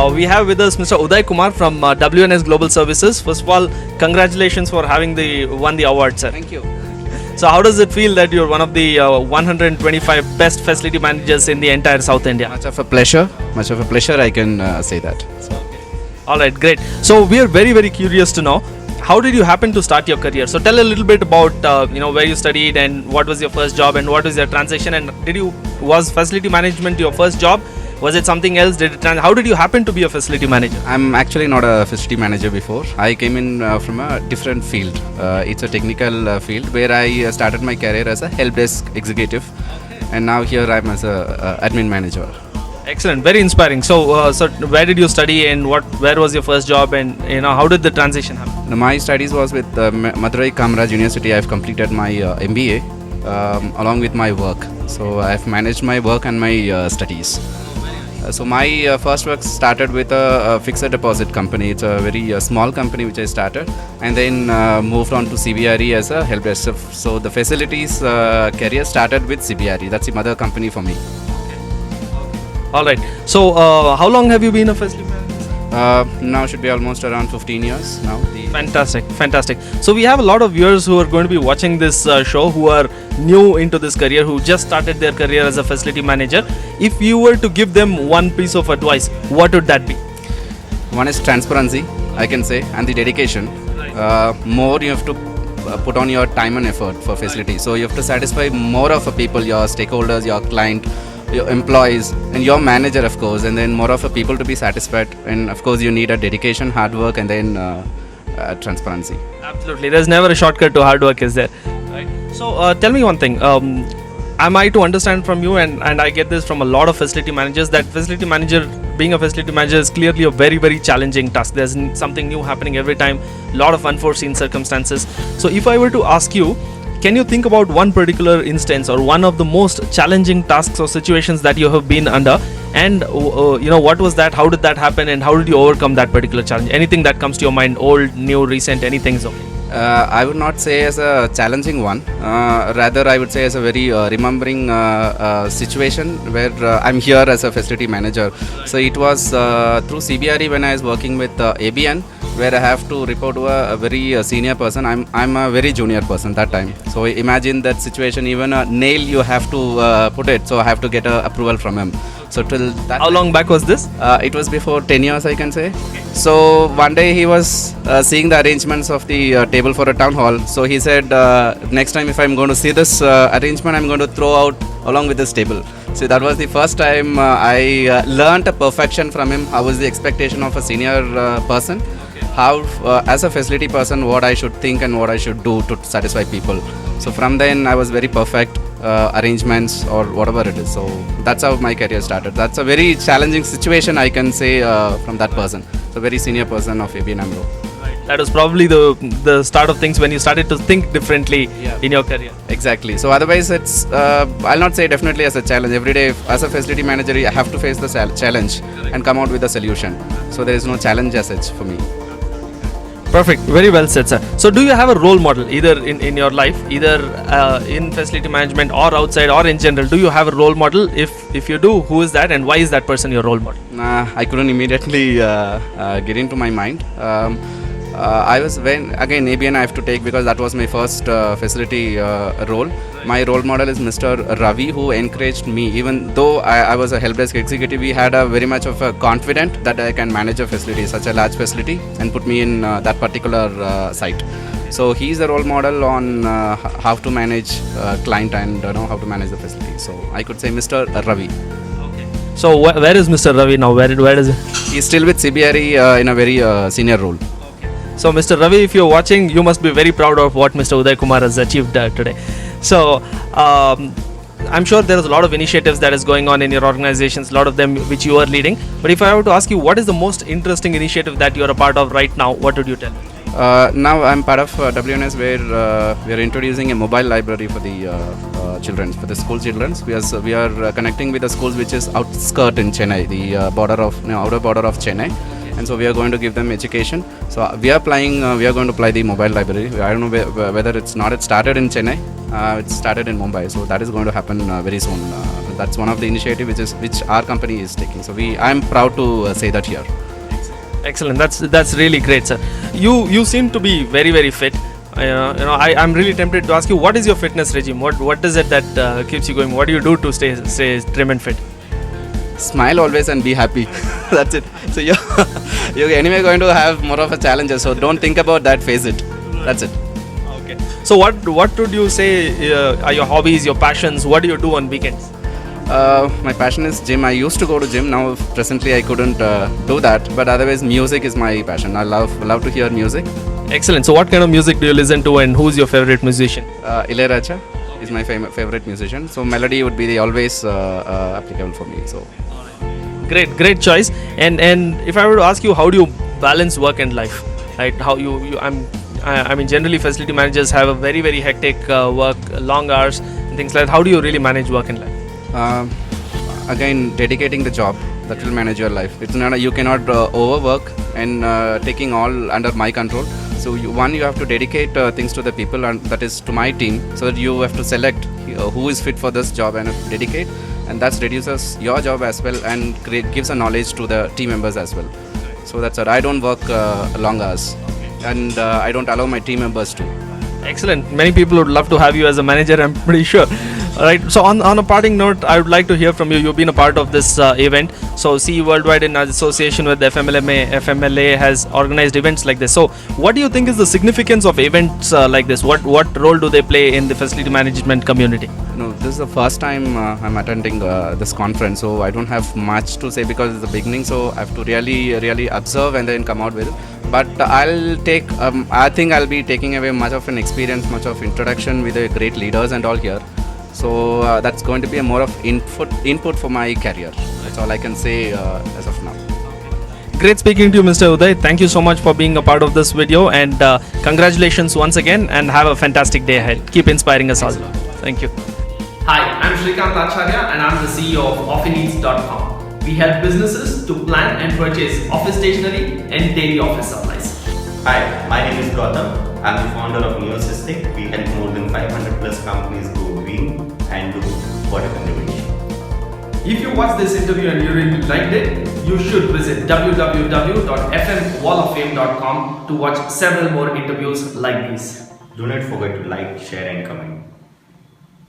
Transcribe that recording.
We have with us Mr. Uday Kumar from WNS Global Services. First of all, congratulations for having won the award, sir. Thank you. So how does it feel that you're one of the 125 best facility managers in the entire South India? Much of a pleasure. I can say that. All right, great. So we are very, very curious to know, how did you happen to start your career? So tell a little bit about where you studied and what was your first job and what was your transition, and was facility management your first job? Was it something else? How did you happen to be a facility manager? I'm actually not a facility manager before. I came in from a different field. It's a technical field where I started my career as a help desk executive, and now here I'm as a admin manager. Excellent, very inspiring. So, where did you study and where was your first job, and how did the transition happen? Now, my studies was with Madurai Kamaraj University. I've completed my MBA along with my work. So I've managed my work and my studies. So my first work started with a fixed deposit company. It's a very small company which I started, and then moved on to CBRE as a help desk. So the facilities career started with CBRE. That's the mother company for me. All right. So how long have you been a facility manager? Now should be almost around 15 years now. Fantastic. So we have a lot of viewers who are going to be watching this show who are new into this career, who just started their career as a facility manager. If you were to give them one piece of advice, what would that be? One is transparency, I can say, and the dedication. More you have to put on your time and effort for facility. So you have to satisfy more of the people, your stakeholders, your client, your employees, and your manager, of course, and then more of a people to be satisfied. And of course you need a dedication, hard work, and then transparency. Absolutely, there's never a shortcut to hard work, is there? Right. So tell me one thing, am I to understand from you, and I get this from a lot of facility managers, that being a facility manager is clearly a very, very challenging task. There's something new happening every time, a lot of unforeseen circumstances. So if I were to ask you, can you think about one particular instance or one of the most challenging tasks or situations that you have been under, and what was that, how did that happen, and how did you overcome that particular challenge? Anything that comes to your mind, old, new, recent, anything's okay. I would not say as a challenging one, rather I would say as a very remembering situation where I'm here as a facility manager. So it was through CBRE when I was working with ABN, where I have to report to a very senior person. I'm a very junior person that time. So imagine that situation, even a nail you have to put it, so I have to get approval from him. So till that. How long back was this? It was before 10 years, I can say. So one day he was seeing the arrangements of the table for a town hall. So he said, next time if I'm going to see this arrangement, I'm going to throw out along with this table. So that was the first time I learnt a perfection from him. How was the expectation of a senior person? How, as a facility person, what I should think and what I should do to satisfy people. So from then I was very perfect arrangements or whatever it is. So that's how my career started. That's a very challenging situation, I can say, from that person. So very senior person of ABN AMRO. Right. That was probably the start of things when you started to think differently in your career. Exactly. So otherwise it's, I'll not say definitely as a challenge. Every day as a facility manager, you have to face the challenge and come out with a solution. So there is no challenge as such for me. Perfect. Very well said, sir. So do you have a role model either in your life, either in facility management or outside or in general? Do you have a role model? If you do, who is that and why is that person your role model? I couldn't immediately get into my mind. I was again ABN I have to take because that was my first facility role. My role model is Mr. Ravi, who encouraged me. Even though I was a help desk executive, we had a very much of a confident that I can manage a facility, such a large facility, and put me in that particular site. So he's the role model on how to manage client and how to manage the facility. So I could say Mr. Ravi. Okay. So where is Mr. Ravi now? Where is he? He's still with CBRE in a very senior role. So Mr. Ravi, if you're watching, you must be very proud of what Mr. Uday Kumar has achieved today. So I'm sure there is a lot of initiatives that is going on in your organizations, a lot of them which you are leading. But if I were to ask you, what is the most interesting initiative that you are a part of right now, what would you tell me? Now I'm part of WNS, where we are introducing a mobile library for the children, for the school children. We are connecting with the schools which is outskirt in Chennai, the outer border of Chennai. And so we are going to give them education. So we are going to apply the mobile library. I don't know whether it started in Chennai, it started in Mumbai. So that is going to happen very soon. that's one of the initiative which our company is taking. So I'm proud to say that here. Excellent. That's really great, sir. You seem to be very very fit. I'm really tempted to ask you, what is your fitness regime? What is it that keeps you going? What do you do to stay trim and fit? Smile always and be happy. That's it. So you're anyway going to have more of a challenge. So don't think about that. Face it. That's it. Okay. So what would you say are your hobbies, your passions? What do you do on weekends? My passion is gym. I used to go to gym. Now presently I couldn't do that. But otherwise, music is my passion. I love to hear music. Excellent. So what kind of music do you listen to, and who's your favorite musician? Uday is my favorite musician. So melody would be always applicable for me. So Great choice. And if I were to ask you, how do you balance work and life? Right? How I mean, generally facility managers have a very very hectic work, long hours, and things like that. How do you really manage work and life? Again, dedicating the job that will manage your life. It's not you cannot overwork and taking all under my control. So you have to dedicate things to the people, and that is to my team, so that you have to select who is fit for this job and dedicate, and that reduces your job as well and gives a knowledge to the team members as well. So that's it. I don't work long hours, and I don't allow my team members to. Excellent. Many people would love to have you as a manager, I'm pretty sure. All right. So on a parting note, I would like to hear from you. You've been a part of this event. So CE Worldwide, in association with FMLA has organized events like this. So what do you think is the significance of events like this? What role do they play in the facility management community? No, this is the first time I'm attending this conference, so I don't have much to say because it's the beginning. So I have to really observe and then come out with it. But I think I'll be taking away much of an experience, much of introduction with the great leaders and all here. So that's going to be a more of input for my career. That's all I can say as of now. Great speaking to you, Mr. Uday. Thank you so much for being a part of this video, and congratulations once again, and have a fantastic day ahead. Keep inspiring us all. Thank you. Hi, I'm Srikanth Acharya and I'm the CEO of OfficeNeeds.com. We help businesses to plan and purchase office stationery and daily office supplies. Hi, my name is Gautam. I'm the founder of NEO Systek. We help more than 500 plus companies go green and do water conservation. If you watched this interview and you really liked it, you should visit www.fmwalloffame.com to watch several more interviews like these. Do not forget to like, share and comment.